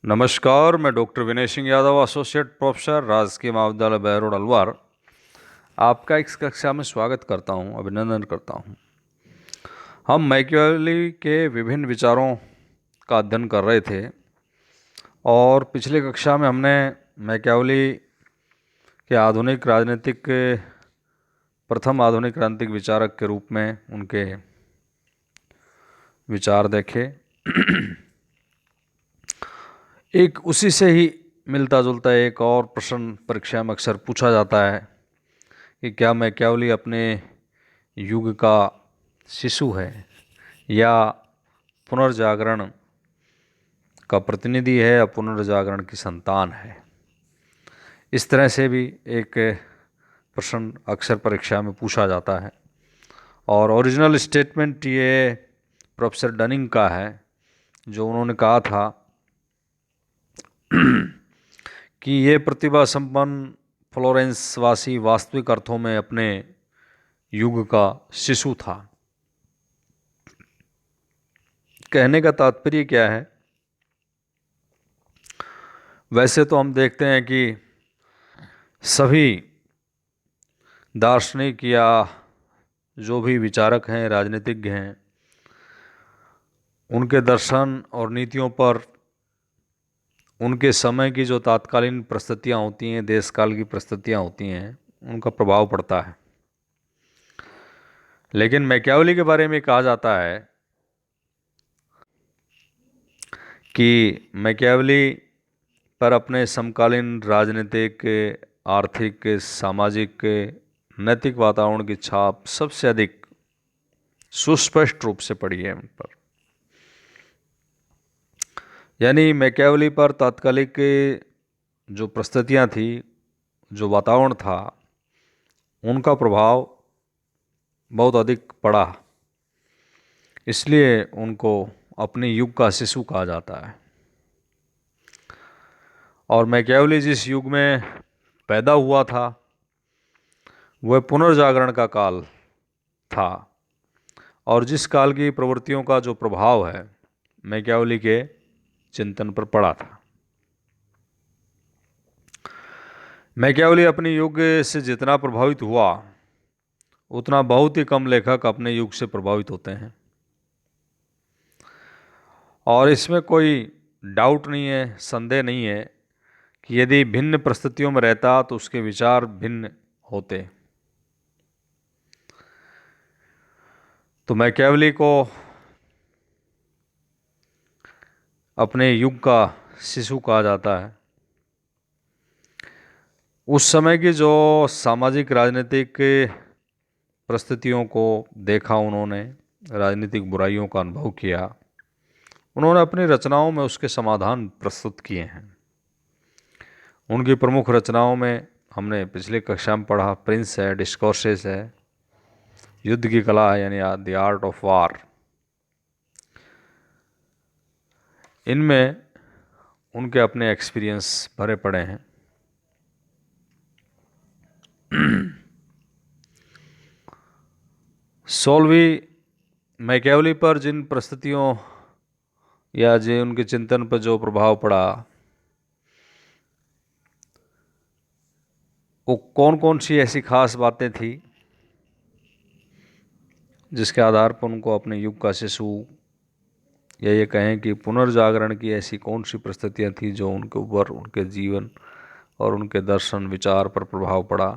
नमस्कार, मैं doctor Vinay Singh Yadav, associate professor, राजकीय महाविद्यालय बहरोड अलवर, आपका इस कक्षा में स्वागत करता हूं, अभिनंदन करता हूं। हम मैकियावेली के विभिन्न विचारों का अध्ययन कर रहे थे और पिछले कक्षा में हमने मैकियावेली के प्रथम आधुनिक राजनीतिक विचारक के रूप में उनके विचार देखे। एक उसी से ही मिलता जुलता एक और प्रश्न परीक्षा में अक्सर पूछा जाता है कि क्या मैकियावेली अपने युग का शिशु है या पुनर्जागरण का प्रतिनिधि है या पुनर्जागरण की संतान है। इस तरह से भी एक प्रश्न अक्सर परीक्षा में पूछा जाता है और ओरिजिनल स्टेटमेंट ये प्रोफेसर डनिंग का है, जो उन्होंने कहा था कि ये प्रतिभा संपन्न फ्लोरेंस वासी वास्तविक अर्थों में अपने युग का शिशु था। कहने का तात्पर्य क्या है? वैसे तो हम देखते हैं कि सभी दार्शनिक या जो भी विचारक हैं, राजनीतिज्ञ हैं, उनके दर्शन और नीतियों पर उनके समय की जो तात्कालीन परिस्थितियाँ होती हैं, देश काल की परिस्थितियाँ होती हैं, उनका प्रभाव पड़ता है। लेकिन मैकियावेली के बारे में कहा जाता है कि मैकियावेली पर अपने समकालीन राजनीतिक, आर्थिक, सामाजिक, नैतिक वातावरण की छाप सबसे अधिक सुस्पष्ट रूप से पड़ी है उन पर। यानी मैकियावेली पर तात्कालिक जो परिस्थितियाँ थी, जो वातावरण था, उनका प्रभाव बहुत अधिक पड़ा, इसलिए उनको अपने युग का शिशु कहा जाता है। और मैकियावेली जिस युग में पैदा हुआ था वह पुनर्जागरण का काल था और जिस काल की प्रवृत्तियों का जो प्रभाव है मैकियावेली के चिंतन पर पड़ा था। मैकियावेली अपने युग से जितना प्रभावित हुआ उतना बहुत ही कम लेखक अपने युग से प्रभावित होते हैं और इसमें कोई डाउट नहीं है, संदेह नहीं है कि यदि भिन्न परिस्थितियों में रहता तो उसके विचार भिन्न होते। तो मैकियावेली को अपने युग का शिशु कहा जाता है। उस समय की जो सामाजिक राजनीतिक परिस्थितियों को देखा उन्होंने, राजनीतिक बुराइयों का अनुभव किया, उन्होंने अपनी रचनाओं में उसके समाधान प्रस्तुत किए हैं। उनकी प्रमुख रचनाओं में हमने पिछले कक्षा में पढ़ा, प्रिंस है, डिस्कोर्सेस है, युद्ध की कला है यानी द आर्ट ऑफ वार। इनमें उनके अपने एक्सपीरियंस भरे पड़े हैं। सोल्वी मैकियावेली पर जिन परिस्थितियों या जो उनके चिंतन पर जो प्रभाव पड़ा, वो कौन कौन सी ऐसी खास बातें थी जिसके आधार पर उनको अपने युग का शिशु, या ये कहें कि पुनर्जागरण की ऐसी कौन सी परिस्थितियां थी जो उनके ऊपर, उनके जीवन और उनके दर्शन विचार पर प्रभाव पड़ा।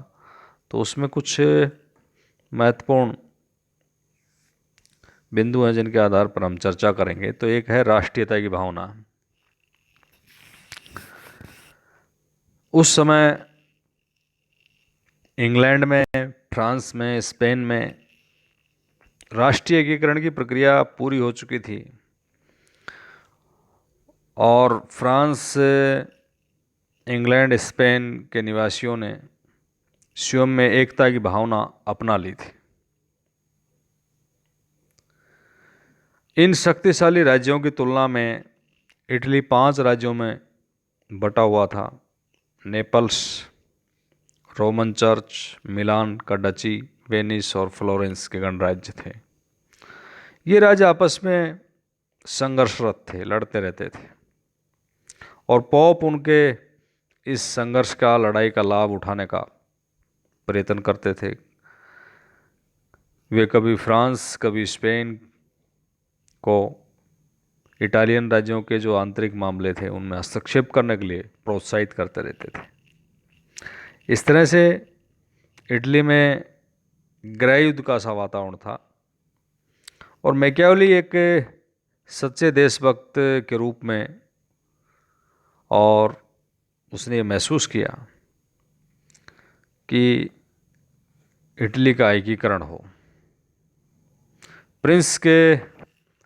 तो उसमें कुछ महत्वपूर्ण बिंदु हैं जिनके आधार पर हम चर्चा करेंगे। तो एक है राष्ट्रीयता की भावना। उस समय इंग्लैंड में, फ्रांस में, स्पेन में राष्ट्रीय एकीकरण की प्रक्रिया पूरी हो चुकी थी और फ्रांस, इंग्लैंड, स्पेन के निवासियों ने स्वयं में एकता की भावना अपना ली थी। इन शक्तिशाली राज्यों की तुलना में इटली 5 राज्यों में बटा हुआ था। नेपल्स, रोमन चर्च, मिलान का डची, वेनिस और फ्लोरेंस के गणराज्य थे। ये राज्य आपस में संघर्षरत थे, लड़ते रहते थे और पोप उनके इस संघर्ष का, लड़ाई का लाभ उठाने का प्रयत्न करते थे। वे कभी फ्रांस, कभी स्पेन को इटालियन राज्यों के जो आंतरिक मामले थे उनमें हस्तक्षेप करने के लिए प्रोत्साहित करते रहते थे। इस तरह से इटली में गृह युद्ध का सा वातावरण था और मैकियावेली एक सच्चे देशभक्त के रूप में, और उसने ये महसूस किया कि इटली का एकीकरण हो। प्रिंस के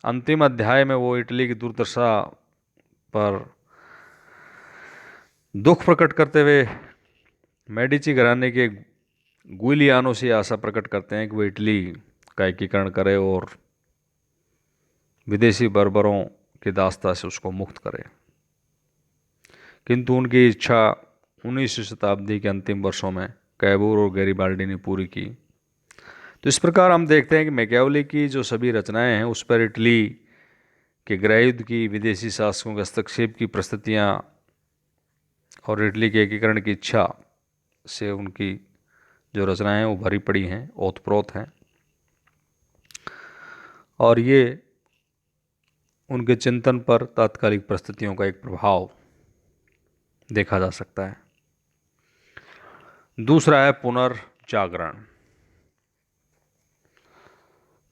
अंतिम अध्याय में वो इटली की दुर्दशा पर दुख प्रकट करते हुए मेडिची घराने के गुइलियानो से आशा प्रकट करते हैं कि वो इटली का एकीकरण करे और विदेशी बर्बरों की दास्ता से उसको मुक्त करे। किंतु उनकी इच्छा 19वीं शताब्दी के अंतिम वर्षों में कैबूर और गैरिबाल्डी ने पूरी की। तो इस प्रकार हम देखते हैं कि मैकियावेली की जो सभी रचनाएं हैं उस पर इटली के गृह युद्ध की, विदेशी शासकों के हस्तक्षेप की परिस्थितियाँ और इटली के एकीकरण की इच्छा से उनकी जो रचनाएं हैं वो भरी पड़ी हैं, ओतप्रोत हैं, और ये उनके चिंतन पर तात्कालिक परिस्थितियों का एक प्रभाव देखा जा सकता है। दूसरा है पुनर्जागरण।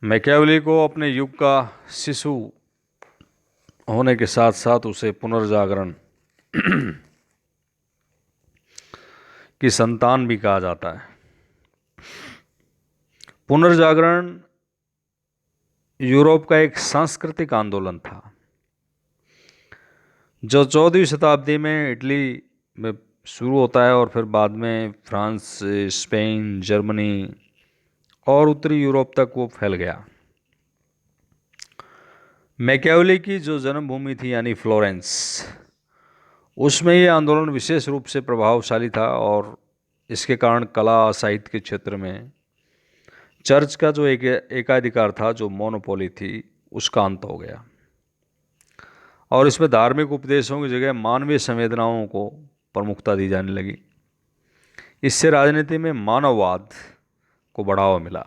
मैकियावेली को अपने युग का शिशु होने के साथ साथ उसे पुनर्जागरण की संतान भी कहा जाता है। पुनर्जागरण यूरोप का एक सांस्कृतिक आंदोलन था जो 14वीं शताब्दी में इटली में शुरू होता है और फिर बाद में फ्रांस, स्पेन, जर्मनी और उत्तरी यूरोप तक वो फैल गया। मैकियावेली की जो जन्मभूमि थी यानी फ्लोरेंस, उसमें ये आंदोलन विशेष रूप से प्रभावशाली था और इसके कारण कला, साहित्य के क्षेत्र में चर्च का जो एकाधिकार था, जो मोनोपोली थी, उसका अंत हो गया और इसमें धार्मिक उपदेशों की जगह मानवीय संवेदनाओं को प्रमुखता दी जाने लगी। इससे राजनीति में मानववाद को बढ़ावा मिला।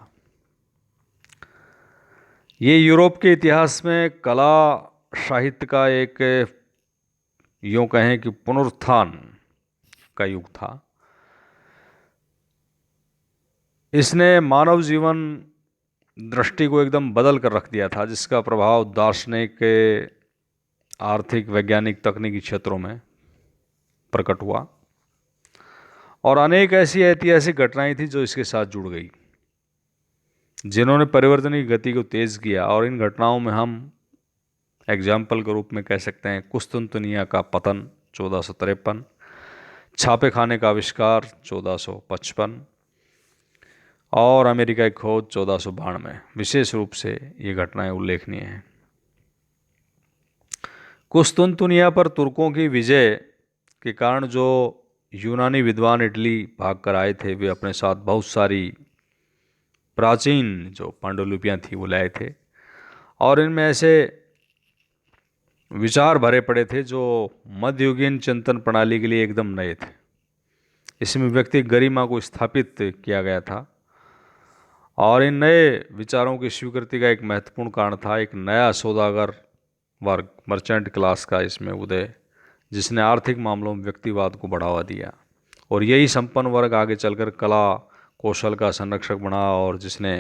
ये यूरोप के इतिहास में कला, साहित्य का एक, यूँ कहें कि पुनरुत्थान का युग था। इसने मानव जीवन दृष्टि को एकदम बदल कर रख दिया था, जिसका प्रभाव दार्शनिक, आर्थिक, वैज्ञानिक, तकनीकी क्षेत्रों में प्रकट हुआ और अनेक ऐसी ऐतिहासिक घटनाएं थी जो इसके साथ जुड़ गई, जिन्होंने परिवर्तन की गति को तेज किया। और इन घटनाओं में हम एग्जाम्पल के रूप में कह सकते हैं कुस्तुनतुनिया का पतन 1453, छापे खाने का आविष्कार 1455 और अमेरिका की खोज 1492 में। विशेष रूप से ये घटनाएं उल्लेखनीय हैं। कुस्तुनतुनिया पर तुर्कों की विजय के कारण जो यूनानी विद्वान इटली भाग कर आए थे, वे अपने साथ बहुत सारी प्राचीन जो पांडुलिपियाँ थी वो लाए थे और इनमें ऐसे विचार भरे पड़े थे जो मध्ययुगीन चिंतन प्रणाली के लिए एकदम नए थे। इसमें व्यक्तिगत गरिमा को स्थापित किया गया था और इन नए विचारों की स्वीकृति का एक महत्वपूर्ण कारण था एक नया सौदागर वर्ग, मर्चेंट क्लास का इसमें उदय, जिसने आर्थिक मामलों में व्यक्तिवाद को बढ़ावा दिया और यही संपन्न वर्ग आगे चलकर कला कौशल का संरक्षक बना और जिसने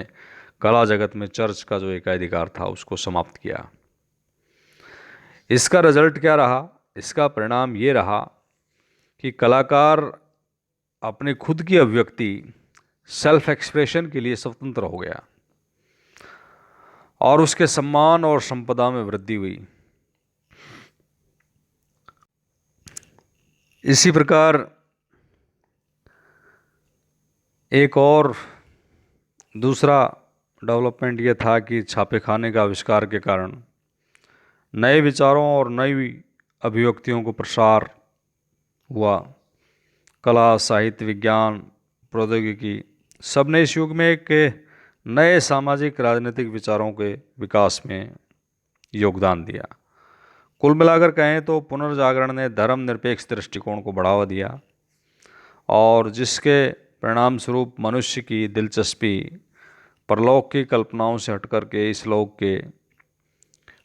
कला जगत में चर्च का जो एकाधिकार था उसको समाप्त किया। इसका रिजल्ट क्या रहा? इसका परिणाम ये रहा कि कलाकार अपने खुद की अभिव्यक्ति, सेल्फ एक्सप्रेशन के लिए स्वतंत्र हो गया और उसके सम्मान और संपदा में वृद्धि हुई। इसी प्रकार एक और दूसरा डेवलपमेंट ये था कि छापे खाने का आविष्कार के कारण नए विचारों और नई अभिव्यक्तियों को प्रसार हुआ। कला, साहित्य, विज्ञान, प्रौद्योगिकी, सब ने इस युग में एक नए सामाजिक राजनीतिक विचारों के विकास में योगदान दिया। कुल मिलाकर कहें तो पुनर्जागरण ने धर्मनिरपेक्ष दृष्टिकोण को बढ़ावा दिया और जिसके परिणाम स्वरूप मनुष्य की दिलचस्पी परलोक की कल्पनाओं से हटकर के इस लोक के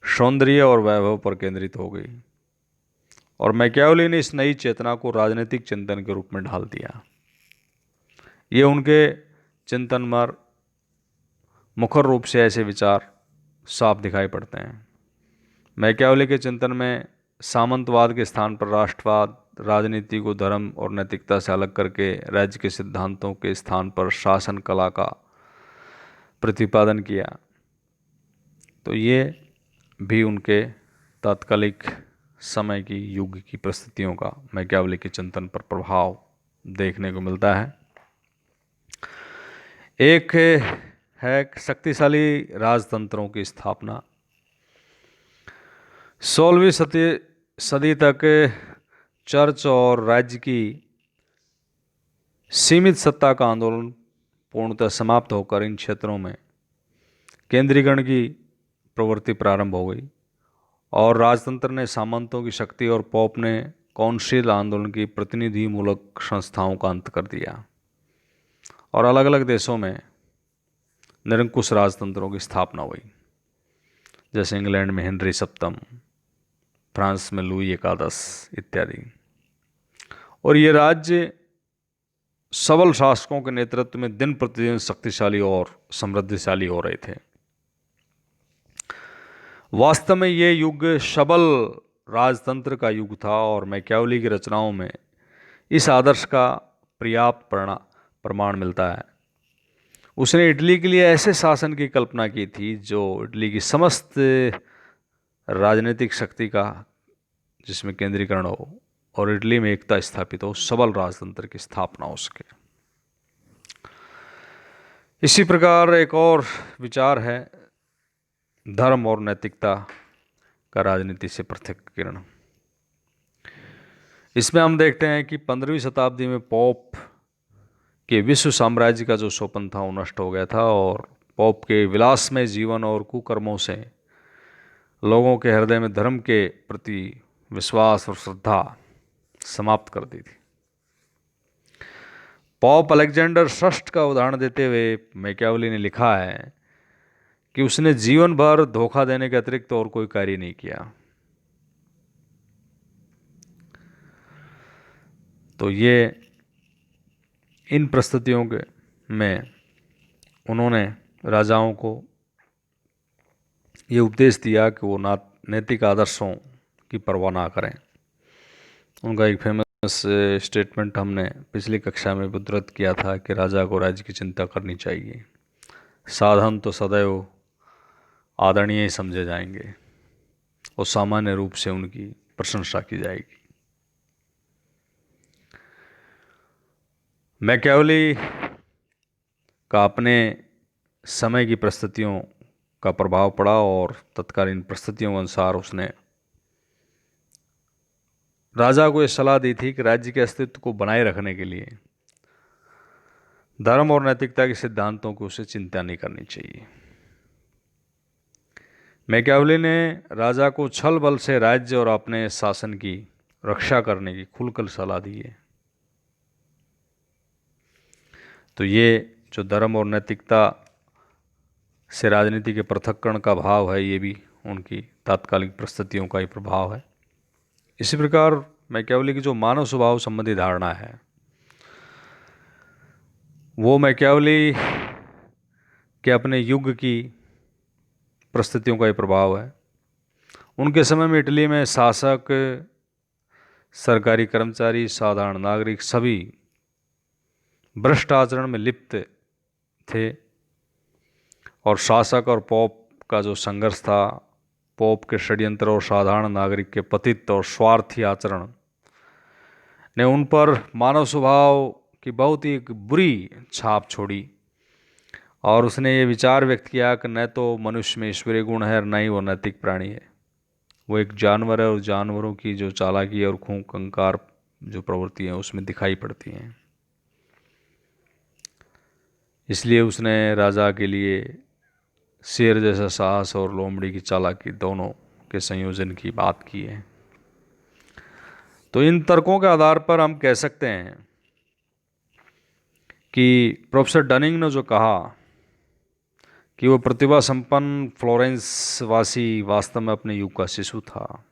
सौंदर्य और वैभव पर केंद्रित हो गई। और मैकियावेली ने इस नई चेतना को राजनीतिक चिंतन के रूप में ढाल दिया। ये उनके चिंतन में मुखर रूप से ऐसे विचार साफ दिखाई पड़ते हैं। मैकियावेली के चिंतन में सामंतवाद के स्थान पर राष्ट्रवाद, राजनीति को धर्म और नैतिकता से अलग करके राज्य के सिद्धांतों के स्थान पर शासन कला का प्रतिपादन किया। तो ये भी उनके तात्कालिक समय की युग की परिस्थितियों का मैकियावेली के चिंतन पर प्रभाव देखने को मिलता है। एक है शक्तिशाली राजतंत्रों की स्थापना। 16वीं सदी तक चर्च और राज्य की सीमित सत्ता का आंदोलन पूर्णतः समाप्त होकर इन क्षेत्रों में केंद्रीकरण की प्रवृत्ति प्रारंभ हो गई और राजतंत्र ने सामंतों की शक्ति और पोप ने काउंसिल आंदोलन की प्रतिनिधिमूलक संस्थाओं का अंत कर दिया और अलग अलग देशों में निरंकुश राजतंत्रों की स्थापना हुई, जैसे इंग्लैंड में हेनरी सप्तम, फ्रांस में लुई एकादश इत्यादि। और ये राज्य सबल शासकों के नेतृत्व में दिन प्रतिदिन शक्तिशाली और समृद्धिशाली हो रहे थे। वास्तव में ये युग सबल राजतंत्र का युग था और मैकियावेली की रचनाओं में इस आदर्श का पर्याप्त प्रमाण मिलता है। उसने इटली के लिए ऐसे शासन की कल्पना की थी जो इटली की समस्त राजनीतिक शक्ति का जिसमें केंद्रीकरण हो और इटली में एकता स्थापित हो, सबल राजतंत्र की स्थापना हो सके। इसी प्रकार एक और विचार है धर्म और नैतिकता का राजनीति से पृथक्करण। इसमें हम देखते हैं कि 15वीं शताब्दी में पोप के विश्व साम्राज्य का जो स्वप्न था वो नष्ट हो गया था और पोप के विलासमय जीवन और कुकर्मों से लोगों के हृदय में धर्म के प्रति विश्वास और श्रद्धा समाप्त कर दी थी। पोप अलेक्जेंडर षष्ठ का उदाहरण देते हुए मैकियावेली ने लिखा है कि उसने जीवन भर धोखा देने के अतिरिक्त और कोई कार्य नहीं किया। तो ये इन परिस्थितियों के में उन्होंने राजाओं को ये उपदेश दिया कि वो नैतिक आदर्शों की परवाह ना करें। उनका एक फेमस स्टेटमेंट हमने पिछली कक्षा में उद्धृत किया था कि राजा को राज्य की चिंता करनी चाहिए, साधन तो सदैव आदरणीय समझे जाएंगे और सामान्य रूप से उनकी प्रशंसा की जाएगी। मैकियावेली का अपने समय की परिस्थितियों का प्रभाव पड़ा और तत्कालीन परिस्थितियों के अनुसार उसने राजा को यह सलाह दी थी कि राज्य के अस्तित्व को बनाए रखने के लिए धर्म और नैतिकता के सिद्धांतों की उसे चिंता नहीं करनी चाहिए। मैकियावेली ने राजा को छल बल से राज्य और अपने शासन की रक्षा करने की खुलकर सलाह दी है। तो ये जो धर्म और नैतिकता से राजनीति के पृथक्करण का भाव है, ये भी उनकी तात्कालिक परिस्थितियों का ही प्रभाव है। इसी प्रकार मैकियावेली की जो मानव स्वभाव संबंधी धारणा है वो मैकियावेली के अपने युग की परिस्थितियों का ही प्रभाव है। उनके समय में इटली में शासक, सरकारी कर्मचारी, साधारण नागरिक सभी भ्रष्ट आचरण में लिप्त थे और शासक और पोप का जो संघर्ष था, पोप के षड्यंत्र और साधारण नागरिक के पतित और स्वार्थी आचरण ने उन पर मानव स्वभाव की बहुत ही एक बुरी छाप छोड़ी और उसने ये विचार व्यक्त किया कि न तो मनुष्य में ईश्वरीय गुण है और न ही वो नैतिक प्राणी है, वो एक जानवर है और जानवरों की जो चालाकी और खूंख अंकार जो प्रवृत्ति है उसमें दिखाई पड़ती हैं। इसलिए उसने राजा के लिए शेर जैसा साहस और लोमड़ी की चालाकी दोनों के संयोजन की बात की है। तो इन तर्कों के आधार पर हम कह सकते हैं कि प्रोफेसर डनिंग ने जो कहा कि वो प्रतिभा संपन्न फ्लोरेंस वासी वास्तव में अपने युग का शिशु था,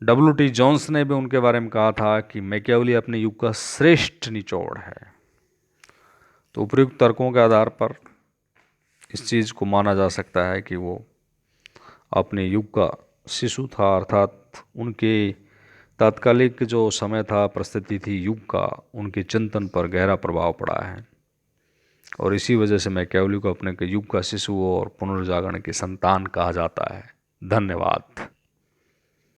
W.T. जॉन्स ने भी उनके बारे में कहा था कि मैकियावेली अपने युग का श्रेष्ठ निचोड़ है। तो उपयुक्त तर्कों के आधार पर इस चीज़ को माना जा सकता है कि वो अपने युग का शिशु था, अर्थात उनके तात्कालिक जो समय था, परिस्थिति थी युग का, उनके चिंतन पर गहरा प्रभाव पड़ा है और इसी वजह से मैकियावेली को अपने के युग का शिशु और पुनर्जागरण की संतान कहा जाता है। धन्यवाद।